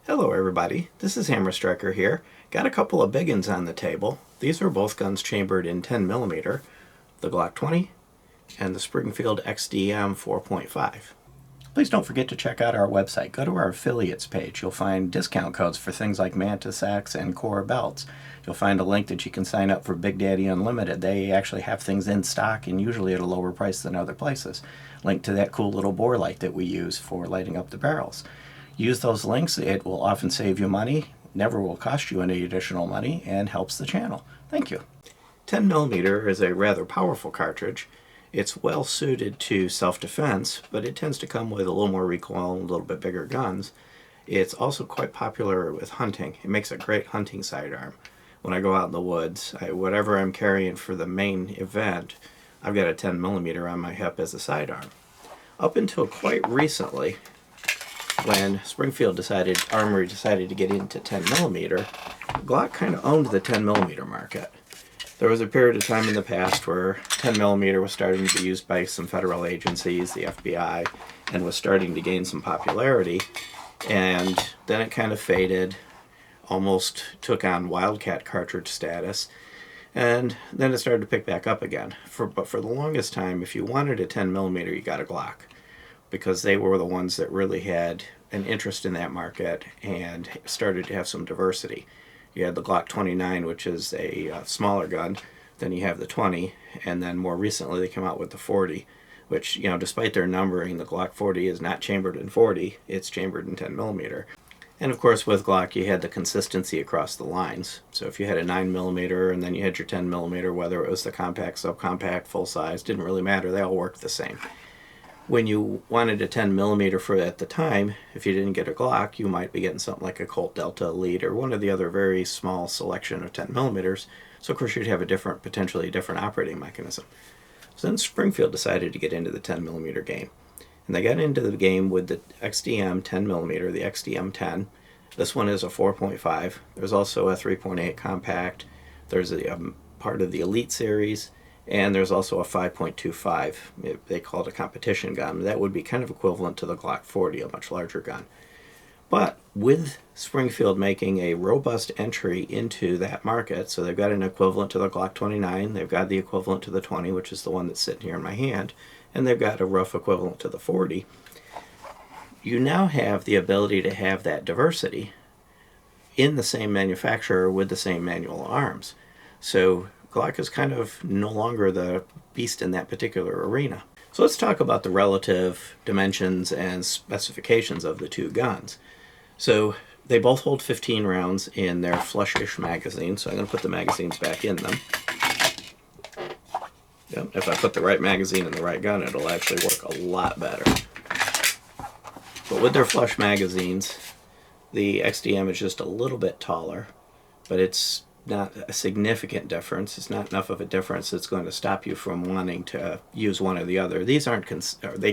Hello everybody, this is Hammer Striker here. Got a couple of big ones on the table. These are both guns chambered in 10mm, the Glock 20 and the Springfield XDM 4.5. Please don't forget to check out our website. Go to our affiliates page. You'll find discount codes for things like Manta sacks and Core belts. You'll find a link that you can sign up for Big Daddy Unlimited. They actually have things in stock and usually at a lower price than other places. Link to that cool little bore light that we use for lighting up the barrels. Use those links. It will often save you money, never will cost you any additional money, and helps the channel. Thank you. 10mm is a rather powerful cartridge. It's well suited to self-defense, but it tends to come with a little more recoil and a little bit bigger guns. It's also quite popular with hunting. It makes a great hunting sidearm. When I go out in the woods, whatever I'm carrying for the main event, I've got a 10mm on my hip as a sidearm. Up until quite recently, when Armory decided to get into 10mm, Glock kind of owned the 10mm market. There was a period of time in the past where 10mm was starting to be used by some federal agencies, the FBI, and was starting to gain some popularity. And then it kind of faded, almost took on wildcat cartridge status, and then it started to pick back up again. But for the longest time, if you wanted a 10mm, you got a Glock, because they were the ones that really had an interest in that market and started to have some diversity. You had the Glock 29, which is a smaller gun. Then you have the 20, and then more recently they came out with the 40, which, you know, despite their numbering, the Glock 40 is not chambered in 40, it's chambered in 10mm. And of course with Glock you had the consistency across the lines. So if you had a 9mm and then you had your 10mm, whether it was the compact, subcompact, full size, didn't really matter, they all worked the same. When you wanted a 10mm for at the time, if you didn't get a Glock, you might be getting something like a Colt Delta Elite or one of the other very small selection of 10mm. So of course you'd have a potentially different operating mechanism. So then Springfield decided to get into the 10mm game. And they got into the game with the XDm 10mm, the XDm-10. This one is a 4.5. There's also a 3.8 compact. There's a part of the Elite series. And there's also a 5.25, they call it a competition gun. That would be kind of equivalent to the Glock 40, a much larger gun. But with Springfield making a robust entry into that market, so they've got an equivalent to the Glock 29, they've got the equivalent to the 20, which is the one that's sitting here in my hand, and they've got a rough equivalent to the 40. You now have the ability to have that diversity in the same manufacturer with the same manual arms. So Glock is kind of no longer the beast in that particular arena. So let's talk about the relative dimensions and specifications of the two guns. So they both hold 15 rounds in their flush-ish magazines, so I'm going to put the magazines back in them. Yep, if I put the right magazine in the right gun, it'll actually work a lot better. But with their flush magazines, the XDM is just a little bit taller, but it's not a significant difference. It's not enough of a difference that's going to stop you from wanting to use one or the other. These aren't,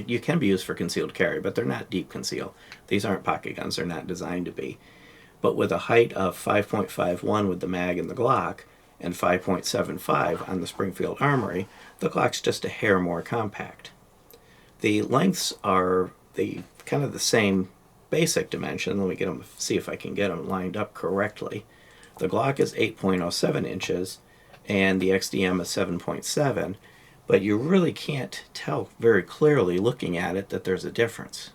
you can be used for concealed carry, but they're not deep conceal. These aren't pocket guns. They're not designed to be. But with a height of 5.51 with the mag and the Glock, and 5.75 on the Springfield Armory, the Glock's just a hair more compact. The lengths are kind of the same basic dimension. Let me get them, see if I can get them lined up correctly. The Glock is 8.07 inches and the XDM is 7.7, but you really can't tell very clearly looking at it that there's a difference.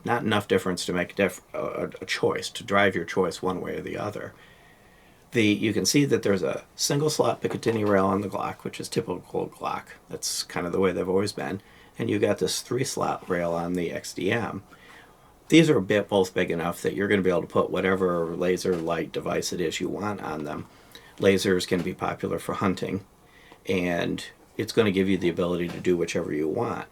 Not enough difference to make a choice, to drive your choice one way or the other. You can see that there's a single slot Picatinny rail on the Glock, which is typical Glock. That's kind of the way they've always been. And you got this 3-slot rail on the XDM. These are both big enough that you're going to be able to put whatever laser light device it is you want on them. Lasers can be popular for hunting, and it's going to give you the ability to do whichever you want.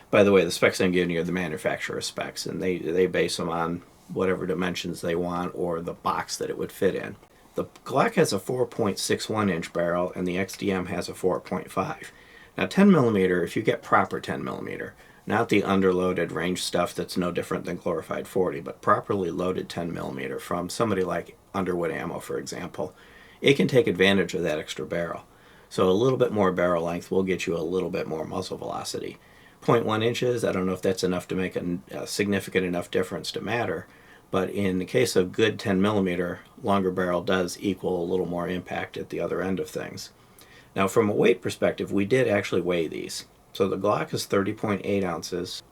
By the way, the specs I'm giving you are the manufacturer specs, and they base them on whatever dimensions they want or the box that it would fit in. The Glock has a 4.61 inch barrel, and the XDM has a 4.5. Now 10mm, if you get proper 10mm, not the underloaded range stuff that's no different than glorified 40, but properly loaded 10mm from somebody like Underwood Ammo, for example, it can take advantage of that extra barrel. So a little bit more barrel length will get you a little bit more muzzle velocity. 0.1 inches, I don't know if that's enough to make a significant enough difference to matter, But in the case of good 10 millimeter, longer barrel does equal a little more impact at the other end of things. Now from a weight perspective, we did actually weigh these. So the Glock is 30.8 ounces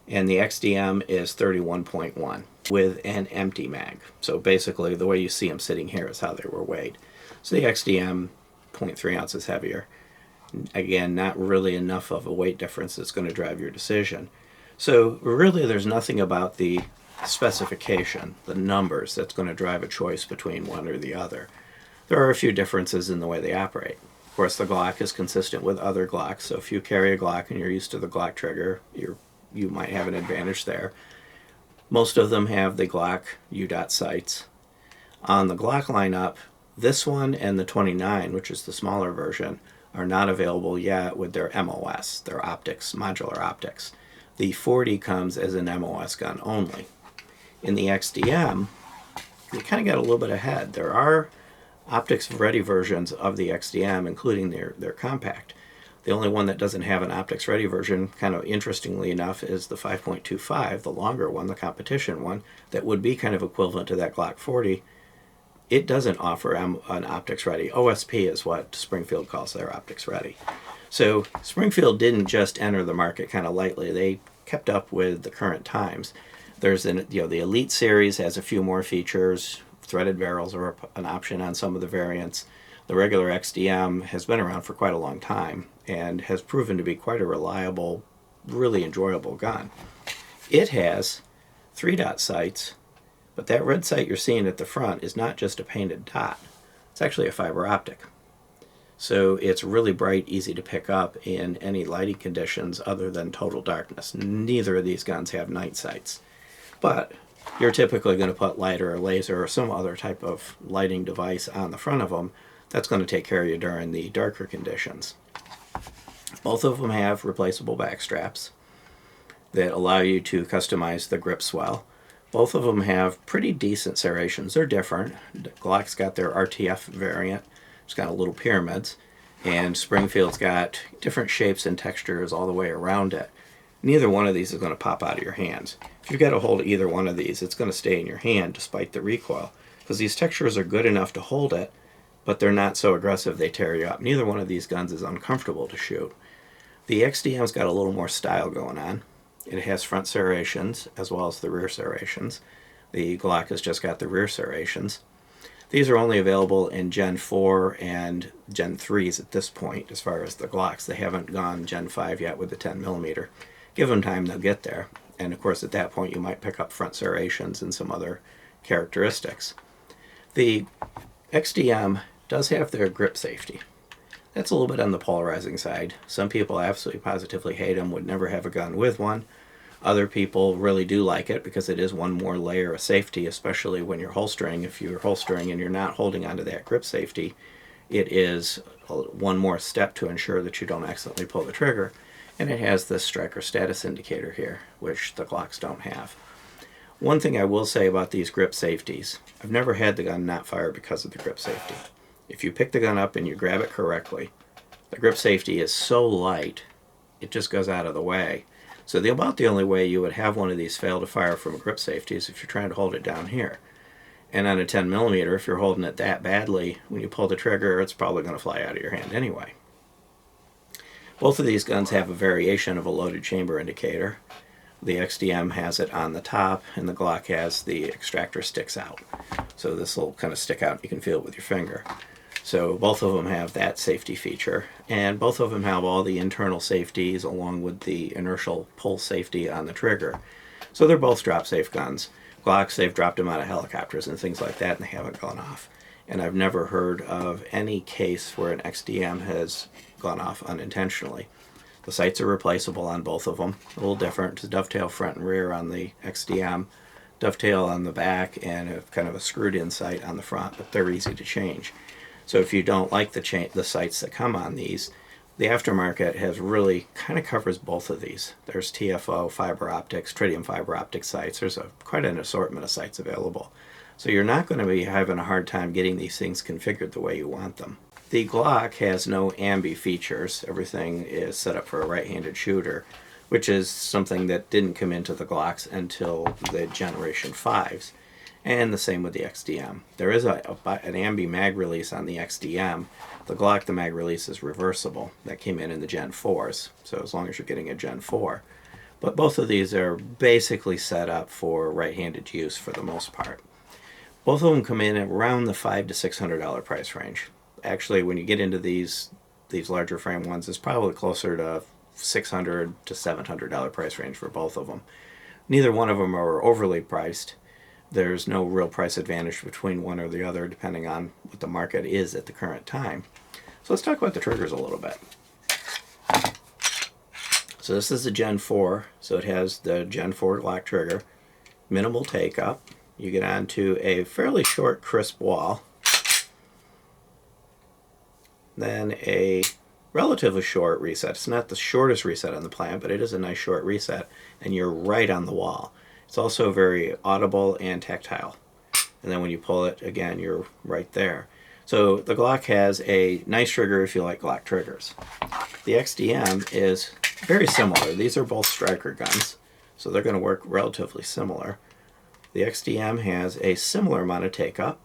and the XDM is 31.1 with an empty mag. So basically the way you see them sitting here is how they were weighed. So the XDM 0.3 ounces heavier. Again, not really enough of a weight difference that's going to drive your decision. So really there's nothing about the specification, the numbers, that's going to drive a choice between one or the other. There are a few differences in the way they operate. Of course, the Glock is consistent with other Glocks, so if you carry a Glock and you're used to the Glock trigger, you might have an advantage there. Most of them have the Glock U-dot sights. On the Glock lineup, this one and the 29, which is the smaller version, are not available yet with their MOS, their optics, modular optics. The 40 comes as an MOS gun only. In the XDM, they kind of got a little bit ahead. There are optics-ready versions of the XDM, including their compact. The only one that doesn't have an optics-ready version, kind of interestingly enough, is the 5.25, the longer one, the competition one, that would be kind of equivalent to that Glock 40. It doesn't offer an optics-ready. OSP is what Springfield calls their optics-ready. So Springfield didn't just enter the market kind of lightly. They kept up with the current times. There's the Elite series has a few more features. Threaded barrels are an option on some of the variants. The regular XDM has been around for quite a long time and has proven to be quite a reliable, really enjoyable gun. It has 3-dot sights, but that red sight you're seeing at the front is not just a painted dot. It's actually a fiber optic. So it's really bright, easy to pick up in any lighting conditions other than total darkness. Neither of these guns have night sights. But you're typically going to put light or a laser or some other type of lighting device on the front of them. That's going to take care of you during the darker conditions. Both of them have replaceable back straps that allow you to customize the grip swell. Both of them have pretty decent serrations. They're different. Glock's got their RTF variant. It's got little pyramids. And Springfield's got different shapes and textures all the way around it. Neither one of these is going to pop out of your hands. If you've got a hold of either one of these, it's going to stay in your hand despite the recoil. Because these textures are good enough to hold it, but they're not so aggressive they tear you up. Neither one of these guns is uncomfortable to shoot. The XDM's got a little more style going on. It has front serrations as well as the rear serrations. The Glock has just got the rear serrations. These are only available in Gen 4 and Gen 3s at this point as far as the Glocks. They haven't gone Gen 5 yet with the 10 millimeter. Give them time, they'll get there. And of course at that point you might pick up front serrations and some other characteristics. The XDM does have their grip safety. That's a little bit on the polarizing side. Some people absolutely positively hate them, would never have a gun with one. Other people really do like it because it is one more layer of safety, especially when you're holstering. If you're holstering and you're not holding onto that grip safety, it is one more step to ensure that you don't accidentally pull the trigger. And it has this striker status indicator here, which the Glocks don't have. One thing I will say about these grip safeties, I've never had the gun not fire because of the grip safety. If you pick the gun up and you grab it correctly, the grip safety is so light, it just goes out of the way. So about the only way you would have one of these fail to fire from a grip safety is if you're trying to hold it down here. And on a 10 millimeter, if you're holding it that badly, when you pull the trigger, it's probably going to fly out of your hand anyway. Both of these guns have a variation of a loaded chamber indicator. The XDM has it on the top, and the Glock has the extractor sticks out. So this will kind of stick out, you can feel it with your finger. So both of them have that safety feature, and both of them have all the internal safeties along with the inertial pull safety on the trigger. So they're both drop-safe guns. Glocks, they've dropped them out of helicopters and things like that, and they haven't gone off. And I've never heard of any case where an XDM has gone off unintentionally. The sights are replaceable on both of them. A little different. It's a dovetail front and rear on the XDM, dovetail on the back, and a kind of a screwed-in sight on the front, but they're easy to change. So if you don't like the sights that come on these, the aftermarket has really kind of covers both of these. There's TFO fiber optics, tritium fiber optic sights. There's quite an assortment of sights available. So you're not going to be having a hard time getting these things configured the way you want them. The Glock has no ambi features. Everything is set up for a right-handed shooter. which is something that didn't come into the Glocks until the Generation 5s. And the same with the XDM. There is an ambi mag release on the XDM. The Glock, the mag release is reversible. That came in the Gen 4s, so as long as you're getting a Gen 4. But both of these are basically set up for right-handed use for the most part. Both of them come in at around the $500 to $600 price range. Actually, when you get into these larger frame ones, it's probably closer to $600 to $700 price range for both of them. Neither one of them are overly priced. There's no real price advantage between one or the other depending on what the market is at the current time. So let's talk about the triggers a little bit. So this is the Gen 4, so it has the Gen 4 Glock trigger, minimal take up. You get onto a fairly short, crisp wall, then a relatively short reset. It's not the shortest reset on the planet, but it is a nice short reset, and you're right on the wall. It's also very audible and tactile. And then when you pull it, again, you're right there. So the Glock has a nice trigger if you like Glock triggers. The XDM is very similar. These are both striker guns, so they're going to work relatively similar. The XDM has a similar amount of take-up,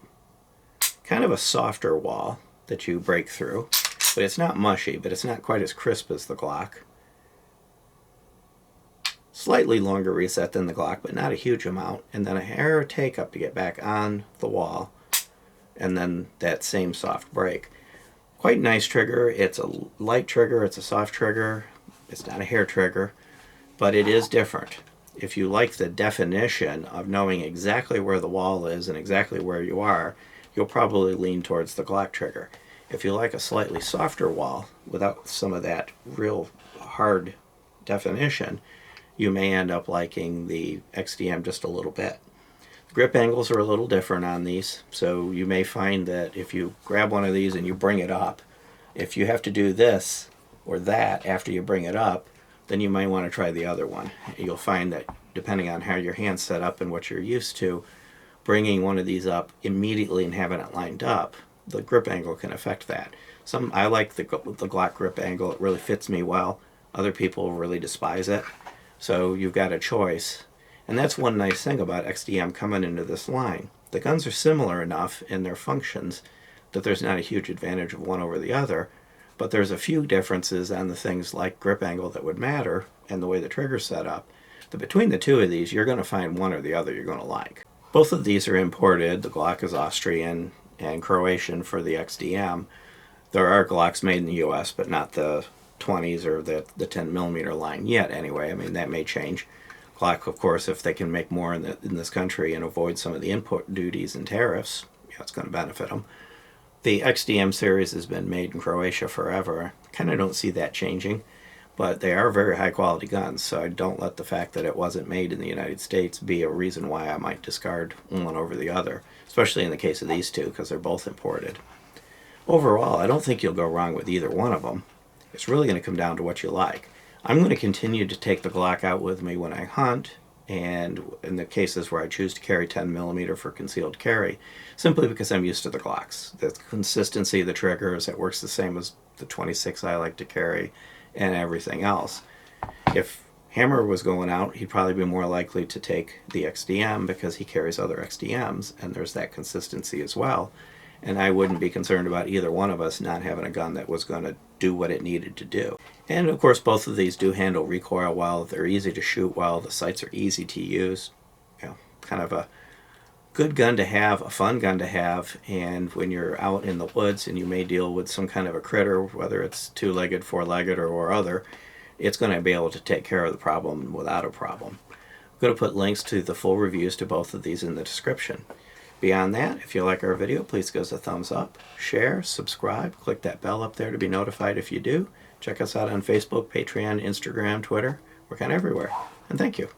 kind of a softer wall that you break through, but it's not mushy, but it's not quite as crisp as the Glock. Slightly longer reset than the Glock, but not a huge amount, and then a hair take-up to get back on the wall, and then that same soft break. Quite nice trigger. It's a light trigger, it's a soft trigger, it's not a hair trigger, but it is different. If you like the definition of knowing exactly where the wall is and exactly where you are, you'll probably lean towards the Glock trigger. If you like a slightly softer wall without some of that real hard definition, you may end up liking the XDM just a little bit. The grip angles are a little different on these, so you may find that if you grab one of these and you bring it up, if you have to do this or that after you bring it up, then you might want to try the other one. You'll find that depending on how your hand's set up and what you're used to, bringing one of these up immediately and having it lined up, the grip angle can affect that. I like the Glock grip angle. It really fits me well. Other people really despise it. So you've got a choice. And that's one nice thing about XDM coming into this line. The guns are similar enough in their functions that there's not a huge advantage of one over the other, but there's a few differences on the things like grip angle that would matter and the way the trigger's set up. That between the two of these, you're going to find one or the other you're going to like. Both of these are imported. The Glock is Austrian and Croatian for the XDM. There are Glocks made in the US, but not the 20s or the 10mm line yet anyway. I mean, that may change. Glock, of course, if they can make more in this country and avoid some of the import duties and tariffs, yeah, it's going to benefit them. The XDM series has been made in Croatia forever. Kind of don't see that changing, but they are very high quality guns, so I don't let the fact that it wasn't made in the United States be a reason why I might discard one over the other, especially in the case of these two because they're both imported. Overall, I don't think you'll go wrong with either one of them. It's really going to come down to what you like. I'm going to continue to take the Glock out with me when I hunt, and in the cases where I choose to carry 10mm for concealed carry, simply because I'm used to the Glocks. The consistency of the triggers, it works the same as the 26 I like to carry, and everything else. If Hammer was going out, he'd probably be more likely to take the XDM because he carries other XDMs, and there's that consistency as well. And I wouldn't be concerned about either one of us not having a gun that was going to do what it needed to do. And of course, both of these do handle recoil well. They're easy to shoot well. The sights are easy to use. You know, kind of a good gun to have, a fun gun to have. And when you're out in the woods and you may deal with some kind of a critter, whether it's two-legged, four-legged, or other, it's going to be able to take care of the problem without a problem. I'm going to put links to the full reviews to both of these in the description. Beyond that, if you like our video, please give us a thumbs up, share, subscribe, click that bell up there to be notified if you do. Check us out on Facebook, Patreon, Instagram, Twitter. We're kind of everywhere. And thank you.